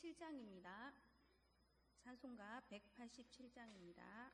187장입니다. 찬송가 187장입니다.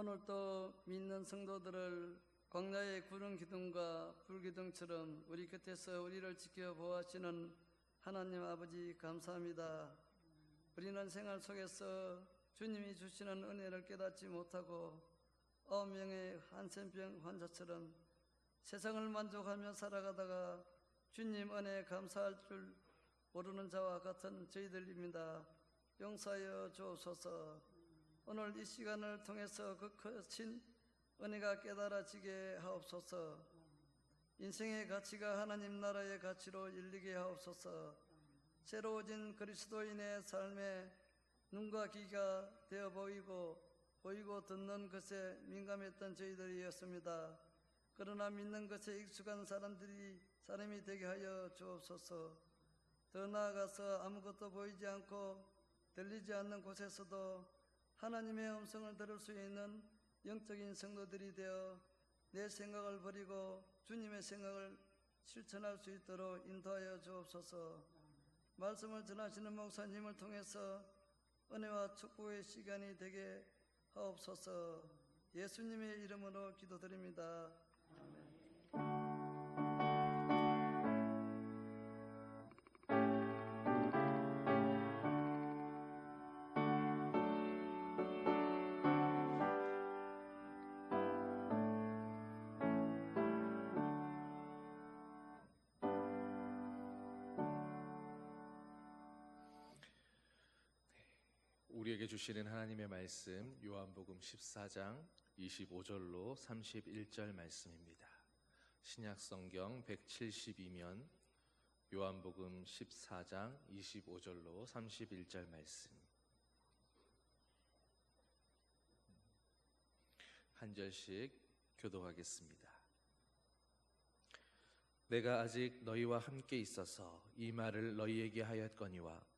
오늘도 믿는 성도들을 광야의 구름 기둥과 불 기둥처럼 우리 곁에서 우리를 지켜보아주시는 하나님 아버지 감사합니다. 우리는 생활 속에서 주님이 주시는 은혜를 깨닫지 못하고 9명의 한센병 환자처럼 세상을 만족하며 살아가다가 주님 은혜에 감사할 줄 모르는 자와 같은 저희들입니다. 용서하여 주옵소서. 오늘 이 시간을 통해서 그 크신 은혜가 깨달아지게 하옵소서. 인생의 가치가 하나님 나라의 가치로 일리게 하옵소서. 새로워진 그리스도인의 삶에 눈과 귀가 되어 보이고 보이고 듣는 것에 민감했던 저희들이었습니다. 그러나 믿는 것에 익숙한 사람이 되게 하여 주옵소서. 더 나아가서 아무것도 보이지 않고 들리지 않는 곳에서도 하나님의 음성을 들을 수 있는 영적인 성도들이 되어 내 생각을 버리고 주님의 생각을 실천할 수 있도록 인도하여 주옵소서. 말씀을 전하시는 목사님을 통해서 은혜와 축복의 시간이 되게 하옵소서. 예수님의 이름으로 기도드립니다. 우리에게 주시는 하나님의 말씀 요한복음 14장 25절로 31절 말씀입니다. 신약성경 172면 요한복음 14장 25절로 31절 말씀 한 절씩 교독하겠습니다. 내가 아직 너희와 함께 있어서 이 말을 너희에게 하였거니와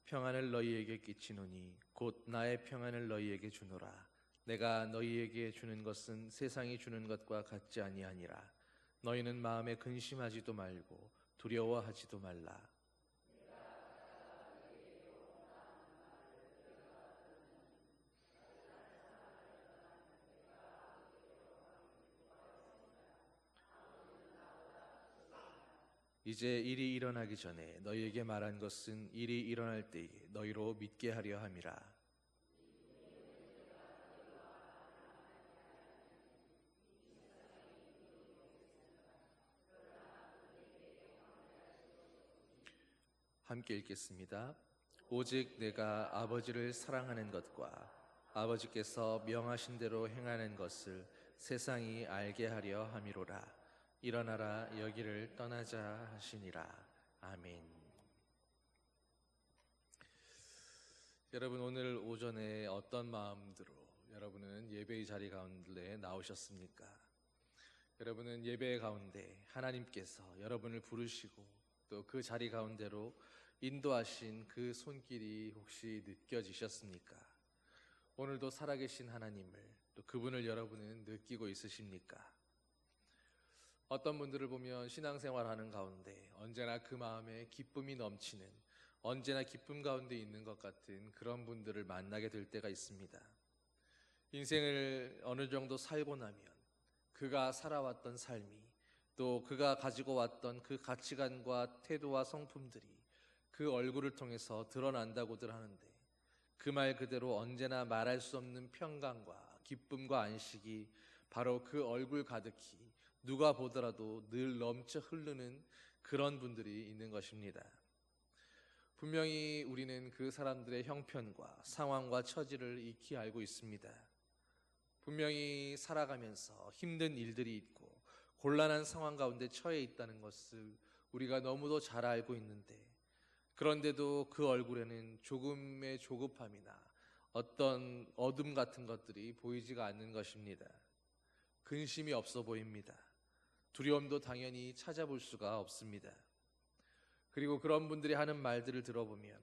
평안을 너희에게 끼치노니 곧 나의 평안을 너희에게 주노라. 내가 너희에게 주는 것은 세상이 주는 것과 같지 아니하니라. 너희는 마음에 근심하지도 말고 두려워하지도 말라. 이제 일이 일어나기 전에 너희에게 말한 것은 일이 일어날 때에 너희로 믿게 하려 함이라. 함께 읽겠습니다. 오직 내가 아버지를 사랑하는 것과 아버지께서 명하신 대로 행하는 것을 세상이 알게 하려 함이로라. 일어나라 여기를 떠나자 하시니라. 아멘. 여러분, 오늘 오전에 어떤 마음으로 여러분은 예배의 자리 가운데 나오셨습니까? 여러분은 예배 가운데 하나님께서 여러분을 부르시고 또 그 자리 가운데로 인도하신 그 손길이 혹시 느껴지셨습니까? 오늘도 살아계신 하나님을 또 그분을 여러분은 느끼고 있으십니까? 어떤 분들을 보면 신앙생활하는 가운데 언제나 그 마음에 기쁨이 넘치는, 언제나 기쁨 가운데 있는 것 같은 그런 분들을 만나게 될 때가 있습니다. 인생을 어느 정도 살고 나면 그가 살아왔던 삶이, 또 그가 가지고 왔던 그 가치관과 태도와 성품들이 그 얼굴을 통해서 드러난다고들 하는데, 그 말 그대로 언제나 말할 수 없는 평강과 기쁨과 안식이 바로 그 얼굴 가득히 누가 보더라도 늘 넘쳐 흐르는 그런 분들이 있는 것입니다. 분명히 우리는 그 사람들의 형편과 상황과 처지를 익히 알고 있습니다. 분명히 살아가면서 힘든 일들이 있고 곤란한 상황 가운데 처해 있다는 것을 우리가 너무도 잘 알고 있는데, 그런데도 그 얼굴에는 조금의 조급함이나 어떤 어둠 같은 것들이 보이지가 않는 것입니다. 근심이 없어 보입니다. 두려움도 당연히 찾아볼 수가 없습니다. 그리고 그런 분들이 하는 말들을 들어보면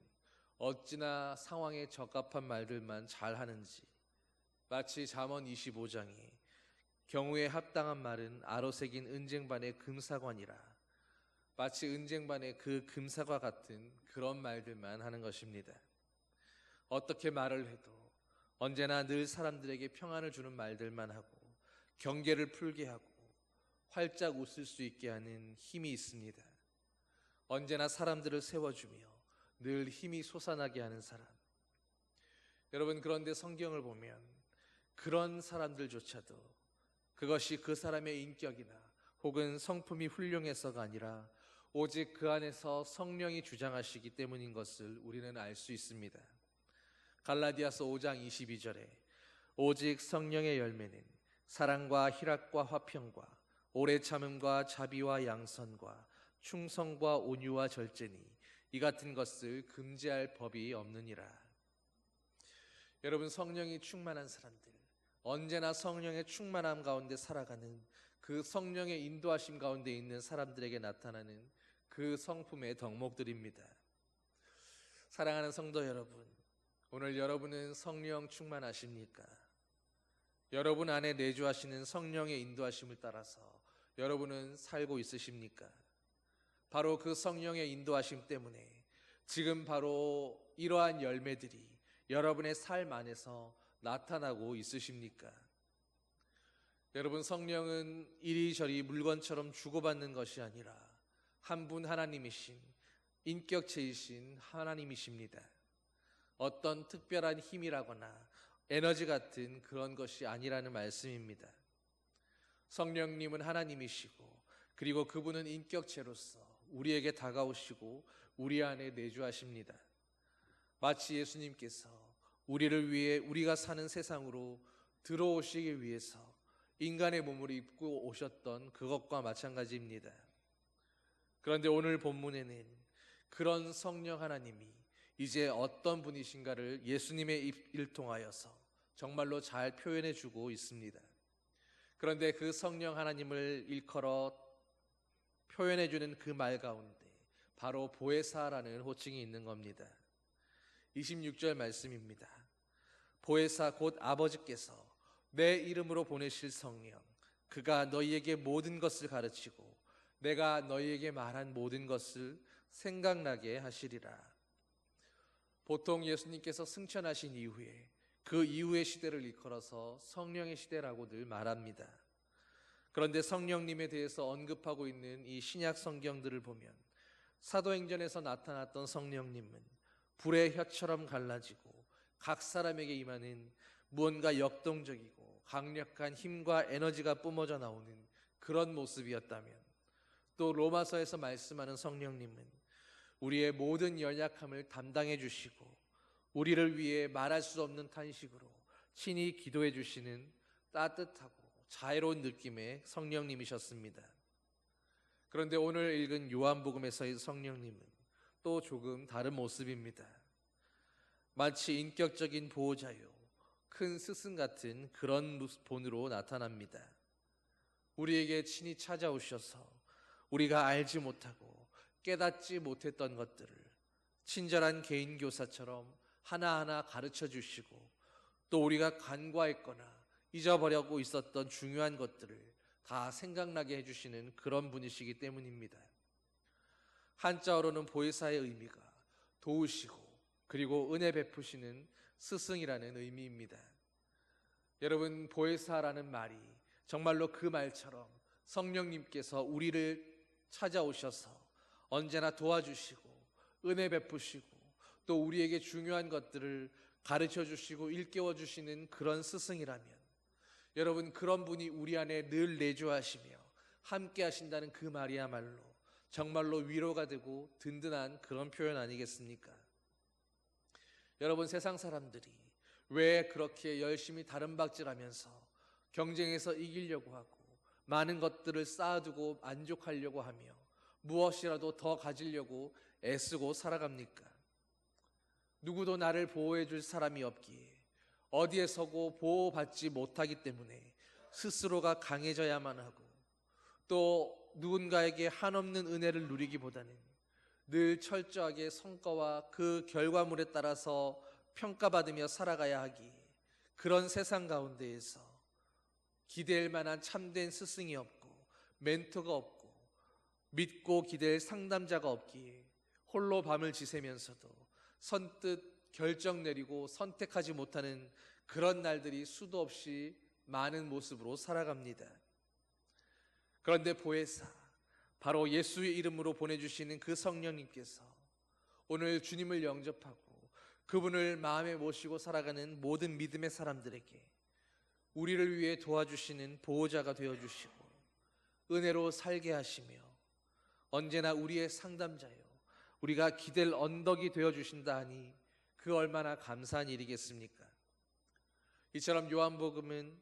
어찌나 상황에 적합한 말들만 잘 하는지, 마치 잠언 25장에 경우에 합당한 말은 아로새긴 은쟁반의 금사관이라, 마치 은쟁반의 그 금사과 같은 그런 말들만 하는 것입니다. 어떻게 말을 해도 언제나 늘 사람들에게 평안을 주는 말들만 하고 경계를 풀게 하고 활짝 웃을 수 있게 하는 힘이 있습니다. 언제나 사람들을 세워주며 늘 힘이 솟아나게 하는 사람. 여러분, 그런데 성경을 보면 그런 사람들조차도 그것이 그 사람의 인격이나 혹은 성품이 훌륭해서가 아니라 오직 그 안에서 성령이 주장하시기 때문인 것을 우리는 알 수 있습니다. 갈라디아서 5장 22절에 오직 성령의 열매는 사랑과 희락과 화평과 오래 참음과 자비와 양선과 충성과 온유와 절제니 이 같은 것을 금지할 법이 없느니라. 여러분, 성령이 충만한 사람들, 언제나 성령의 충만함 가운데 살아가는 그 성령의 인도하심 가운데 있는 사람들에게 나타나는 그 성품의 덕목들입니다. 사랑하는 성도 여러분, 오늘 여러분은 성령 충만하십니까? 여러분 안에 내주하시는 성령의 인도하심을 따라서 여러분은 살고 있으십니까? 바로 그 성령의 인도하심 때문에 지금 바로 이러한 열매들이 여러분의 삶 안에서 나타나고 있으십니까? 여러분, 성령은 이리저리 물건처럼 주고받는 것이 아니라 한 분 하나님이신 인격체이신 하나님이십니다. 어떤 특별한 힘이라거나 에너지 같은 그런 것이 아니라는 말씀입니다. 성령님은 하나님이시고 그리고 그분은 인격체로서 우리에게 다가오시고 우리 안에 내주하십니다. 마치 예수님께서 우리를 위해 우리가 사는 세상으로 들어오시기 위해서 인간의 몸을 입고 오셨던 그것과 마찬가지입니다. 그런데 오늘 본문에는 그런 성령 하나님이 이제 어떤 분이신가를 예수님의 입을 통하여서 정말로 잘 표현해 주고 있습니다. 그런데 그 성령 하나님을 일컬어 표현해 주는 그 말 가운데 바로 보혜사라는 호칭이 있는 겁니다. 26절 말씀입니다. 보혜사 곧 아버지께서 내 이름으로 보내실 성령, 그가 너희에게 모든 것을 가르치고 내가 너희에게 말한 모든 것을 생각나게 하시리라. 보통 예수님께서 승천하신 이후에 그 이후의 시대를 일컬어서 성령의 시대라고들 말합니다. 그런데 성령님에 대해서 언급하고 있는 이 신약 성경들을 보면 사도행전에서 나타났던 성령님은 불의 혀처럼 갈라지고 각 사람에게 임하는 무언가 역동적이고 강력한 힘과 에너지가 뿜어져 나오는 그런 모습이었다면, 또 로마서에서 말씀하는 성령님은 우리의 모든 연약함을 담당해 주시고 우리를 위해 말할 수 없는 탄식으로 친히 기도해 주시는 따뜻하고 자애로운 느낌의 성령님이셨습니다. 그런데 오늘 읽은 요한복음에서의 성령님은 또 조금 다른 모습입니다. 마치 인격적인 보호자요, 큰 스승 같은 그런 본으로 나타납니다. 우리에게 친히 찾아오셔서 우리가 알지 못하고 깨닫지 못했던 것들을 친절한 개인 교사처럼 하나하나 가르쳐 주시고, 또 우리가 간과했거나 잊어버리고 있었던 중요한 것들을 다 생각나게 해주시는 그런 분이시기 때문입니다. 한자어로는 보혜사의 의미가 도우시고 그리고 은혜 베푸시는 스승이라는 의미입니다. 여러분, 보혜사라는 말이 정말로 그 말처럼 성령님께서 우리를 찾아오셔서 언제나 도와주시고 은혜 베푸시고 또 우리에게 중요한 것들을 가르쳐 주시고 일깨워 주시는 그런 스승이라면, 여러분, 그런 분이 우리 안에 늘 내주하시며 함께 하신다는 그 말이야말로 정말로 위로가 되고 든든한 그런 표현 아니겠습니까? 여러분, 세상 사람들이 왜 그렇게 열심히 다름박질하면서 경쟁에서 이기려고 하고 많은 것들을 쌓아두고 만족하려고 하며 무엇이라도 더 가지려고 애쓰고 살아갑니까? 누구도 나를 보호해 줄 사람이 없기에 어디에 서고 보호받지 못하기 때문에 스스로가 강해져야만 하고, 또 누군가에게 한없는 은혜를 누리기보다는 늘 철저하게 성과와 그 결과물에 따라서 평가받으며 살아가야 하기에 그런 세상 가운데에서 기댈 만한 참된 스승이 없고 멘토가 없고 믿고 기댈 상담자가 없기에 홀로 밤을 지새면서도 선뜻 결정 내리고 선택하지 못하는 그런 날들이 수도 없이 많은 모습으로 살아갑니다. 그런데 보혜사, 바로 예수의 이름으로 보내주시는 그 성령님께서 오늘 주님을 영접하고 그분을 마음에 모시고 살아가는 모든 믿음의 사람들에게 우리를 위해 도와주시는 보호자가 되어주시고 은혜로 살게 하시며 언제나 우리의 상담자요, 우리가 기댈 언덕이 되어주신다 하니 그 얼마나 감사한 일이겠습니까? 이처럼 요한복음은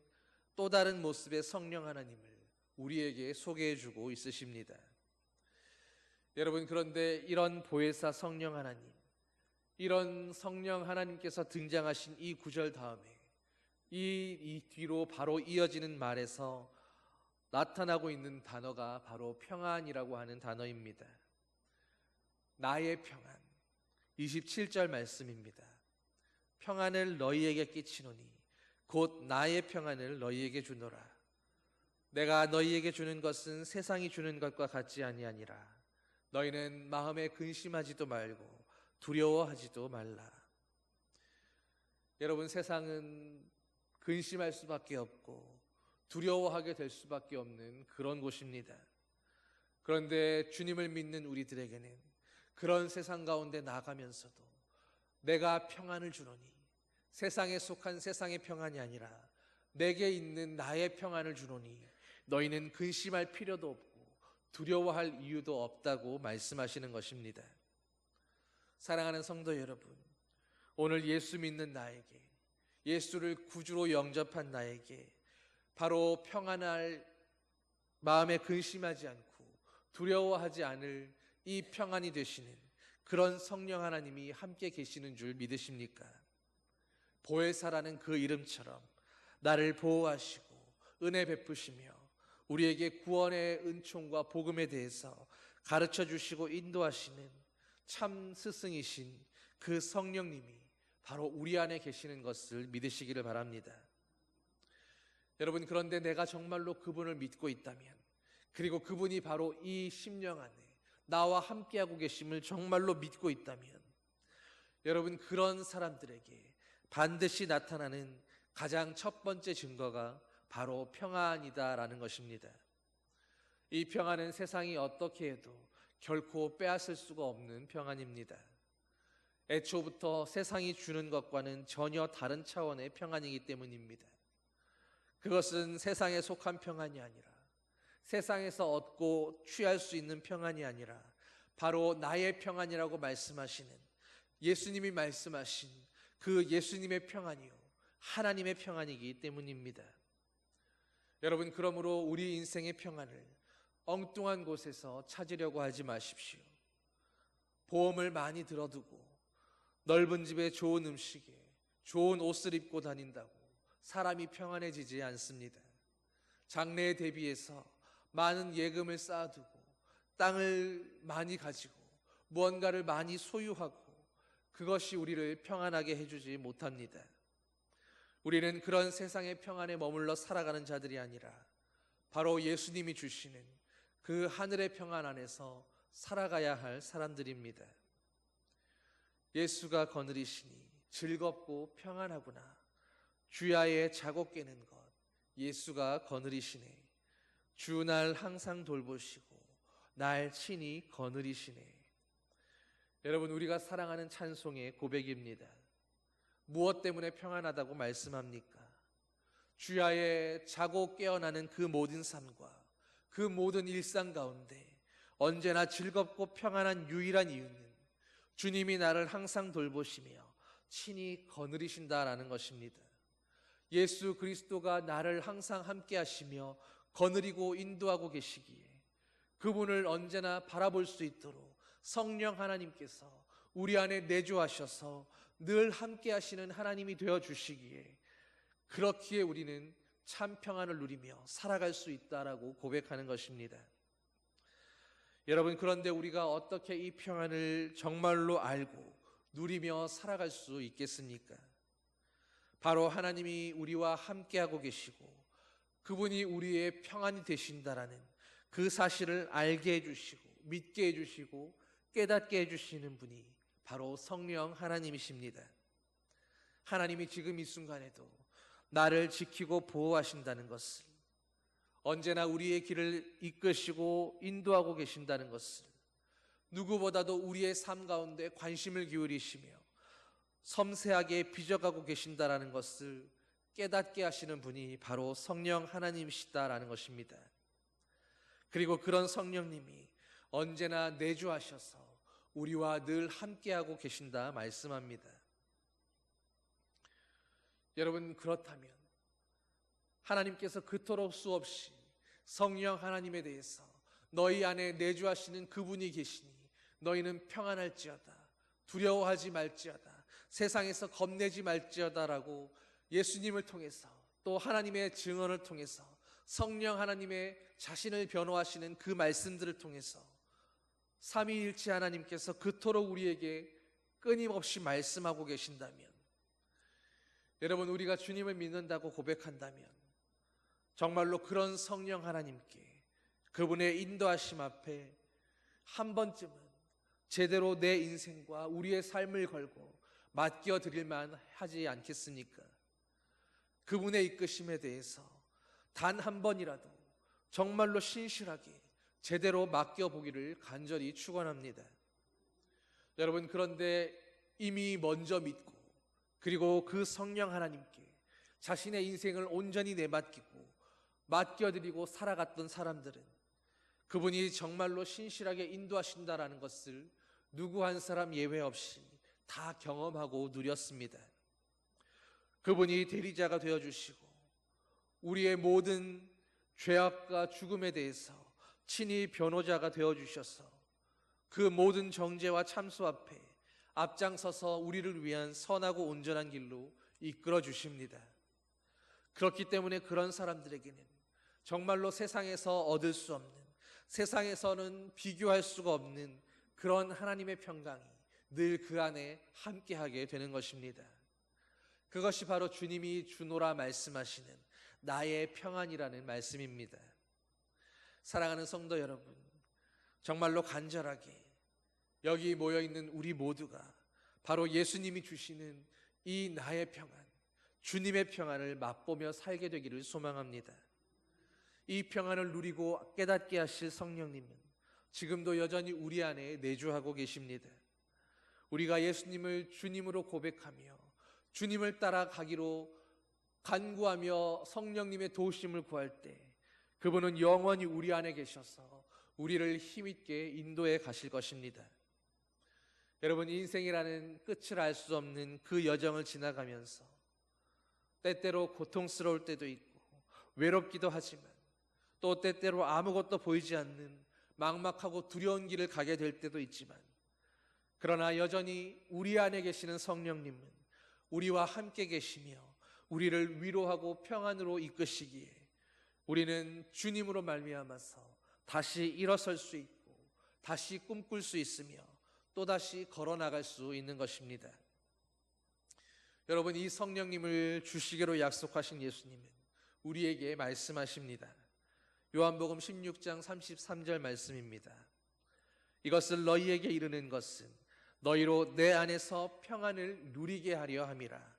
또 다른 모습의 성령 하나님을 우리에게 소개해 주고 있으십니다. 여러분, 그런데 이런 보혜사 성령 하나님, 이런 성령 하나님께서 등장하신 이 구절 다음에 이 뒤로 바로 이어지는 말에서 나타나고 있는 단어가 바로 평안이라고 하는 단어입니다. 나의 평안, 27절 말씀입니다. 평안을 너희에게 끼치노니 곧 나의 평안을 너희에게 주노라. 내가 너희에게 주는 것은 세상이 주는 것과 같지 아니하니라. 너희는 마음에 근심하지도 말고 두려워하지도 말라. 여러분, 세상은 근심할 수밖에 없고 두려워하게 될 수밖에 없는 그런 곳입니다. 그런데 주님을 믿는 우리들에게는 그런 세상 가운데 나가면서도 내가 평안을 주노니, 세상에 속한 세상의 평안이 아니라 내게 있는 나의 평안을 주노니 너희는 근심할 필요도 없고 두려워할 이유도 없다고 말씀하시는 것입니다. 사랑하는 성도 여러분, 오늘 예수 믿는 나에게, 예수를 구주로 영접한 나에게 바로 평안할, 마음에 근심하지 않고 두려워하지 않을 이 평안이 되시는 그런 성령 하나님이 함께 계시는 줄 믿으십니까? 보혜사라는 그 이름처럼 나를 보호하시고 은혜 베푸시며 우리에게 구원의 은총과 복음에 대해서 가르쳐 주시고 인도하시는 참 스승이신 그 성령님이 바로 우리 안에 계시는 것을 믿으시기를 바랍니다. 여러분, 그런데 내가 정말로 그분을 믿고 있다면, 그리고 그분이 바로 이 심령 안에 나와 함께하고 계심을 정말로 믿고 있다면, 여러분, 그런 사람들에게 반드시 나타나는 가장 첫 번째 증거가 바로 평안이다라는 것입니다. 이 평안은 세상이 어떻게 해도 결코 빼앗을 수가 없는 평안입니다. 애초부터 세상이 주는 것과는 전혀 다른 차원의 평안이기 때문입니다. 그것은 세상에 속한 평안이 아니라, 세상에서 얻고 취할 수 있는 평안이 아니라 바로 나의 평안이라고 말씀하시는 예수님이 말씀하신 그 예수님의 평안이요, 하나님의 평안이기 때문입니다. 여러분, 그러므로 우리 인생의 평안을 엉뚱한 곳에서 찾으려고 하지 마십시오. 보험을 많이 들어두고 넓은 집에 좋은 음식에 좋은 옷을 입고 다닌다고 사람이 평안해지지 않습니다. 장래에 대비해서 많은 예금을 쌓아두고 땅을 많이 가지고 무언가를 많이 소유하고 그것이 우리를 평안하게 해주지 못합니다. 우리는 그런 세상의 평안에 머물러 살아가는 자들이 아니라 바로 예수님이 주시는 그 하늘의 평안 안에서 살아가야 할 사람들입니다. 예수가 거느리시니 즐겁고 평안하구나. 주야에 자고 깨는 것 예수가 거느리시네. 주 날 항상 돌보시고 날 친히 거느리시네. 여러분, 우리가 사랑하는 찬송의 고백입니다. 무엇 때문에 평안하다고 말씀합니까? 주야에 자고 깨어나는 그 모든 삶과 그 모든 일상 가운데 언제나 즐겁고 평안한 유일한 이유는 주님이 나를 항상 돌보시며 친히 거느리신다라는 것입니다. 예수 그리스도가 나를 항상 함께 하시며 거느리고 인도하고 계시기에 그분을 언제나 바라볼 수 있도록 성령 하나님께서 우리 안에 내주하셔서 늘 함께 하시는 하나님이 되어주시기에 그렇기에 우리는 참 평안을 누리며 살아갈 수 있다라고 고백하는 것입니다. 여러분, 그런데 우리가 어떻게 이 평안을 정말로 알고 누리며 살아갈 수 있겠습니까? 바로 하나님이 우리와 함께하고 계시고 그분이 우리의 평안이 되신다라는 그 사실을 알게 해주시고 믿게 해주시고 깨닫게 해주시는 분이 바로 성령 하나님이십니다. 하나님이 지금 이 순간에도 나를 지키고 보호하신다는 것을, 언제나 우리의 길을 이끄시고 인도하고 계신다는 것을, 누구보다도 우리의 삶 가운데 관심을 기울이시며 섬세하게 빚어가고 계신다라는 것을 깨닫게 하시는 분이 바로 성령 하나님이시다라는 것입니다. 그리고 그런 성령님이 언제나 내주하셔서 우리와 늘 함께하고 계신다 말씀합니다. 여러분, 그렇다면 하나님께서 그토록 수없이 성령 하나님에 대해서 너희 안에 내주하시는 그분이 계시니 너희는 평안할지어다, 두려워하지 말지어다, 세상에서 겁내지 말지어다라고 예수님을 통해서 또 하나님의 증언을 통해서 성령 하나님의 자신을 변호하시는 그 말씀들을 통해서 삼위일체 하나님께서 그토록 우리에게 끊임없이 말씀하고 계신다면, 여러분, 우리가 주님을 믿는다고 고백한다면 정말로 그런 성령 하나님께 그분의 인도하심 앞에 한 번쯤은 제대로 내 인생과 우리의 삶을 걸고 맡겨드릴만 하지 않겠습니까? 그분의 이끄심에 대해서 단 한 번이라도 정말로 신실하게 제대로 맡겨보기를 간절히 축원합니다. 여러분, 그런데 이미 먼저 믿고 그리고 그 성령 하나님께 자신의 인생을 온전히 내맡기고 맡겨드리고 살아갔던 사람들은 그분이 정말로 신실하게 인도하신다라는 것을 누구 한 사람 예외 없이 다 경험하고 누렸습니다. 그분이 대리자가 되어주시고 우리의 모든 죄악과 죽음에 대해서 친히 변호자가 되어주셔서 그 모든 정죄와 참소 앞에 앞장서서 우리를 위한 선하고 온전한 길로 이끌어 주십니다. 그렇기 때문에 그런 사람들에게는 정말로 세상에서 얻을 수 없는, 세상에서는 비교할 수가 없는 그런 하나님의 평강이 늘 그 안에 함께하게 되는 것입니다. 그것이 바로 주님이 주노라 말씀하시는 나의 평안이라는 말씀입니다. 사랑하는 성도 여러분, 정말로 간절하게 여기 모여있는 우리 모두가 바로 예수님이 주시는 이 나의 평안, 주님의 평안을 맛보며 살게 되기를 소망합니다. 이 평안을 누리고 깨닫게 하실 성령님은 지금도 여전히 우리 안에 내주하고 계십니다. 우리가 예수님을 주님으로 고백하며 주님을 따라가기로 간구하며 성령님의 도우심을 구할 때 그분은 영원히 우리 안에 계셔서 우리를 힘있게 인도해 가실 것입니다. 여러분, 인생이라는 끝을 알 수 없는 그 여정을 지나가면서 때때로 고통스러울 때도 있고 외롭기도 하지만 또 때때로 아무것도 보이지 않는 막막하고 두려운 길을 가게 될 때도 있지만, 그러나 여전히 우리 안에 계시는 성령님은 우리와 함께 계시며 우리를 위로하고 평안으로 이끄시기에 우리는 주님으로 말미암아서 다시 일어설 수 있고 다시 꿈꿀 수 있으며 또다시 걸어나갈 수 있는 것입니다. 여러분, 이 성령님을 주시기로 약속하신 예수님은 우리에게 말씀하십니다. 요한복음 16장 33절 말씀입니다. 이것을 너희에게 이르는 것은 너희로 내 안에서 평안을 누리게 하려 함이라.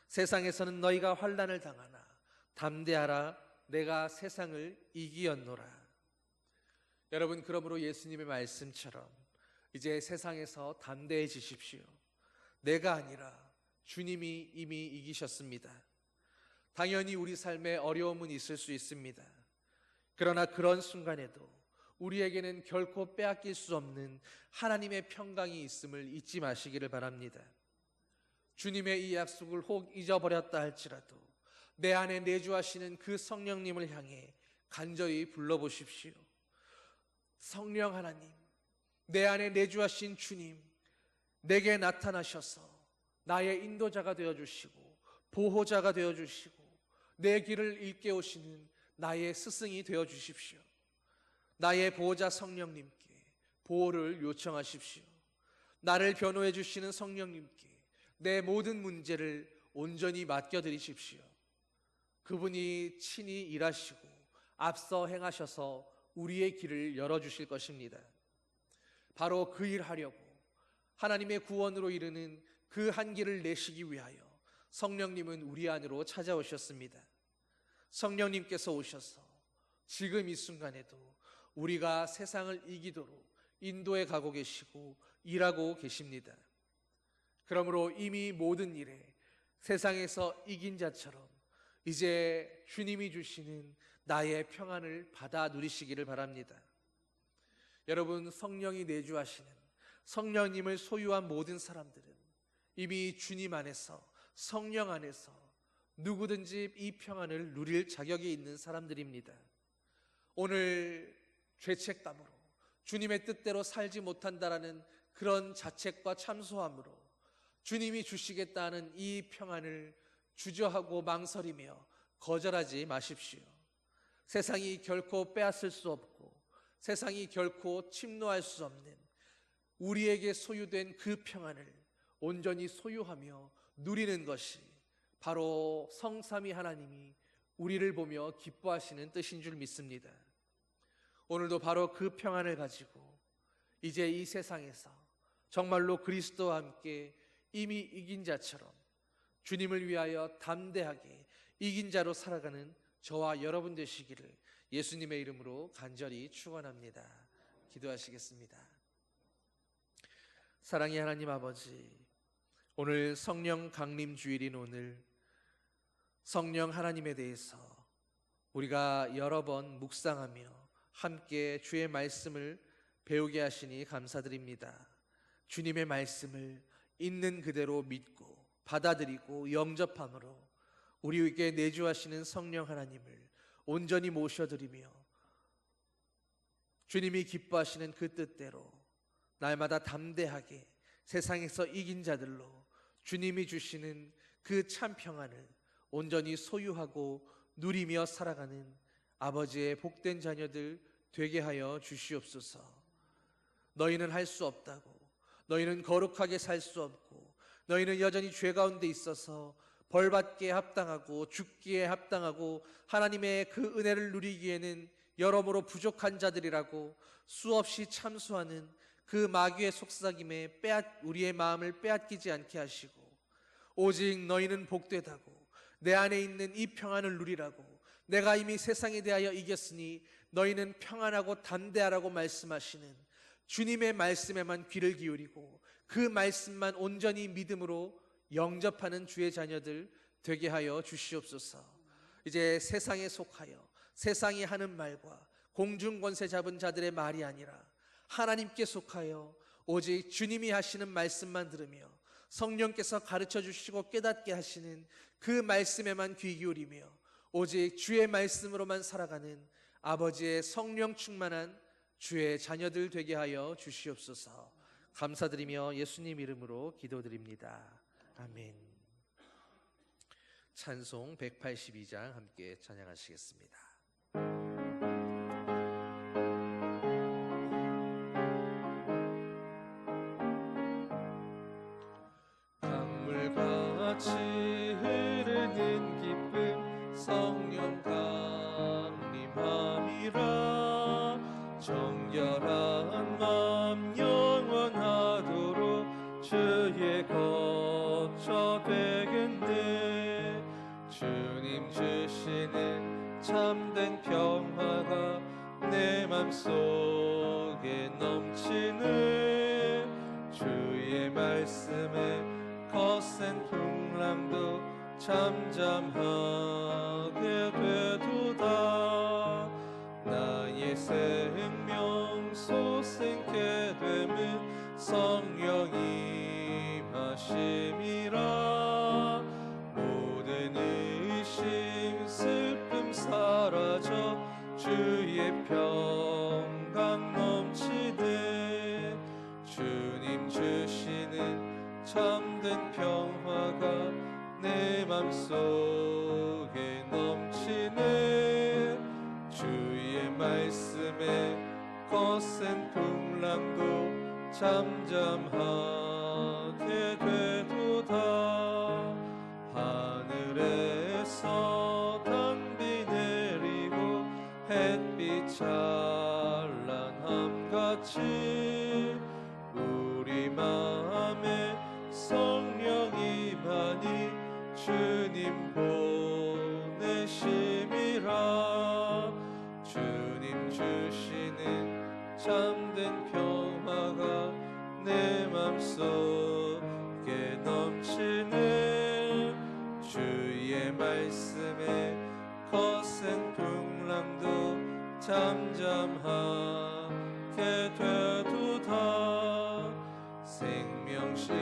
세상에서는 너희가 환난을 당하나 담대하라, 내가 세상을 이기었노라. 여러분, 그러므로 예수님의 말씀처럼 이제 세상에서 담대해지십시오. 내가 아니라 주님이 이미 이기셨습니다. 당연히 우리 삶에 어려움은 있을 수 있습니다. 그러나 그런 순간에도 우리에게는 결코 빼앗길 수 없는 하나님의 평강이 있음을 잊지 마시기를 바랍니다. 주님의 이 약속을 혹 잊어버렸다 할지라도 내 안에 내주하시는 그 성령님을 향해 간절히 불러보십시오. 성령 하나님, 내 안에 내주하신 주님, 내게 나타나셔서 나의 인도자가 되어주시고 보호자가 되어주시고 내 길을 일깨우시는 나의 스승이 되어주십시오. 나의 보호자 성령님께 보호를 요청하십시오. 나를 변호해 주시는 성령님께 내 모든 문제를 온전히 맡겨드리십시오. 그분이 친히 일하시고 앞서 행하셔서 우리의 길을 열어주실 것입니다. 바로 그 일 하려고 하나님의 구원으로 이르는 그 한 길을 내시기 위하여 성령님은 우리 안으로 찾아오셨습니다. 성령님께서 오셔서 지금 이 순간에도 우리가 세상을 이기도록 인도해 가고 계시고 일하고 계십니다. 그러므로 이미 모든 일에 세상에서 이긴 자처럼 이제 주님이 주시는 나의 평안을 받아 누리시기를 바랍니다. 여러분, 성령이 내주하시는 성령님을 소유한 모든 사람들은 이미 주님 안에서, 성령 안에서 누구든지 이 평안을 누릴 자격이 있는 사람들입니다. 오늘 죄책감으로 주님의 뜻대로 살지 못한다라는 그런 자책과 참소함으로 주님이 주시겠다는 이 평안을 주저하고 망설이며 거절하지 마십시오. 세상이 결코 빼앗을 수 없고 세상이 결코 침노할 수 없는 우리에게 소유된 그 평안을 온전히 소유하며 누리는 것이 바로 성삼위 하나님이 우리를 보며 기뻐하시는 뜻인 줄 믿습니다. 오늘도 바로 그 평안을 가지고 이제 이 세상에서 정말로 그리스도와 함께 이미 이긴 자처럼 주님을 위하여 담대하게 이긴 자로 살아가는 저와 여러분 되시기를 예수님의 이름으로 간절히 축원합니다. 기도하시겠습니다. 사랑의 하나님 아버지, 오늘 성령 강림 주일인 오늘 성령 하나님에 대해서 우리가 여러 번 묵상하며 함께 주의 말씀을 배우게 하시니 감사드립니다. 주님의 말씀을 있는 그대로 믿고 받아들이고 영접함으로 우리에게 내주하시는 성령 하나님을 온전히 모셔드리며 주님이 기뻐하시는 그 뜻대로 날마다 담대하게 세상에서 이긴 자들로 주님이 주시는 그 참 평안을 온전히 소유하고 누리며 살아가는 아버지의 복된 자녀들 되게 하여 주시옵소서. 너희는 할 수 없다고, 너희는 거룩하게 살 수 없고, 너희는 여전히 죄 가운데 있어서 벌받기에 합당하고 죽기에 합당하고 하나님의 그 은혜를 누리기에는 여러모로 부족한 자들이라고 수없이 참수하는 그 마귀의 속삭임에 우리의 마음을 빼앗기지 않게 하시고, 오직 너희는 복되다고, 내 안에 있는 이 평안을 누리라고, 내가 이미 세상에 대하여 이겼으니 너희는 평안하고 담대하라고 말씀하시는 주님의 말씀에만 귀를 기울이고 그 말씀만 온전히 믿음으로 영접하는 주의 자녀들 되게 하여 주시옵소서. 이제 세상에 속하여 세상이 하는 말과 공중권세 잡은 자들의 말이 아니라 하나님께 속하여 오직 주님이 하시는 말씀만 들으며 성령께서 가르쳐 주시고 깨닫게 하시는 그 말씀에만 귀 기울이며 오직 주의 말씀으로만 살아가는 아버지의 성령 충만한 주의 자녀들 되게 하여 주시옵소서. 감사드리며 예수님 이름으로 기도드립니다. 아멘. 찬송 182장 함께 찬양하시겠습니다. 강물같이 흐르는 기쁨 성령 강림함이라. 정결한 마음 영원하도록 주의 거처 되겠네. 주님 주시는 참된 평화가 내 맘속에 넘치네. 주의 말씀에 거센 풍랑도 잠잠하게 되도다. 나의 생명 솟생케 되면 성령이 임하심이라. 모든 의심 슬픔 사라져 주의 평강 넘치네. 주님 주시는 참된 평화가 내 맘속에 넘치네. 주의 말씀에 거센 풍랑도 잠잠하게 되도다. 하늘에서 단비 내리고 햇빛 찬란함같이 우리 마음에 성령이 많이 주님 보내심이라. 주님 주시는 참된 평화가 내 맘속에 넘치네. 주의 말씀에 거센 풍랑도 잠잠하게 되도다. 생명신은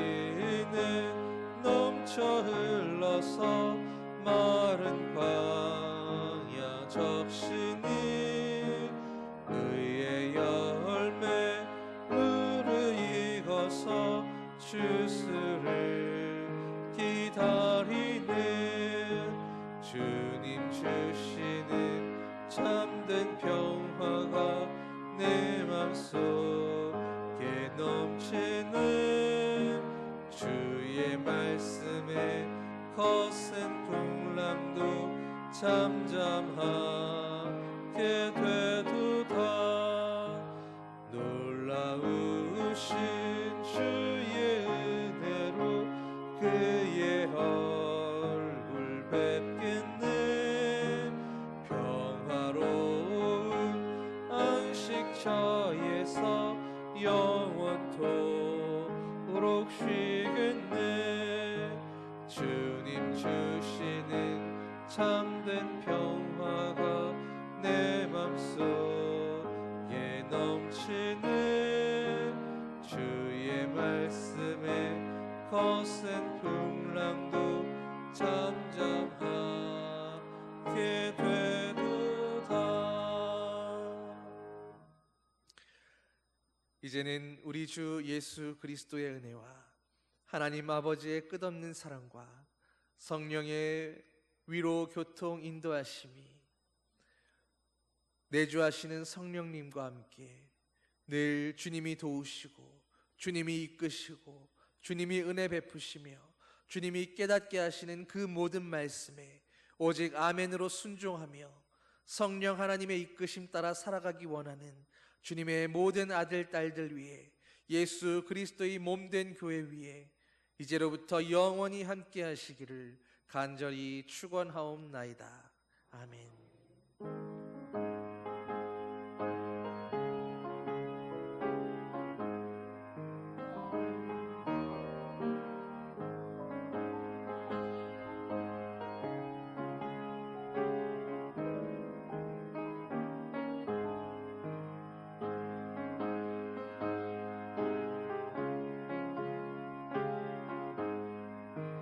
넘쳐 흘러서 마른 광야 적시니 의의 열매 무르익어서 주스를 기다리는 주님 주시는 참된 평화가 내 맘속에 넘치는 주의 말씀에 거센 풍랑도 잠잠하게 되도다. 놀라우신 주의 은혜로 그의 얼굴 뵙겠네. 평화로운 안식처에서 영원토록 쉬겠네. 주님 주시는 참된 평화가 내 맘속에 넘치는 주의 말씀에 거센 풍랑도 잠잠하게 되도다. 이제는 우리 주 예수 그리스도의 은혜와 하나님 아버지의 끝없는 사랑과 성령의 위로 교통 인도하심이 내주하시는 성령님과 함께 늘 주님이 도우시고 주님이 이끄시고 주님이 은혜 베푸시며 주님이 깨닫게 하시는 그 모든 말씀에 오직 아멘으로 순종하며 성령 하나님의 이끄심 따라 살아가기 원하는 주님의 모든 아들 딸들 위해 예수 그리스도의 몸된 교회 위에 이제로부터 영원히 함께 하시기를 간절히 축원하옵나이다. 아멘.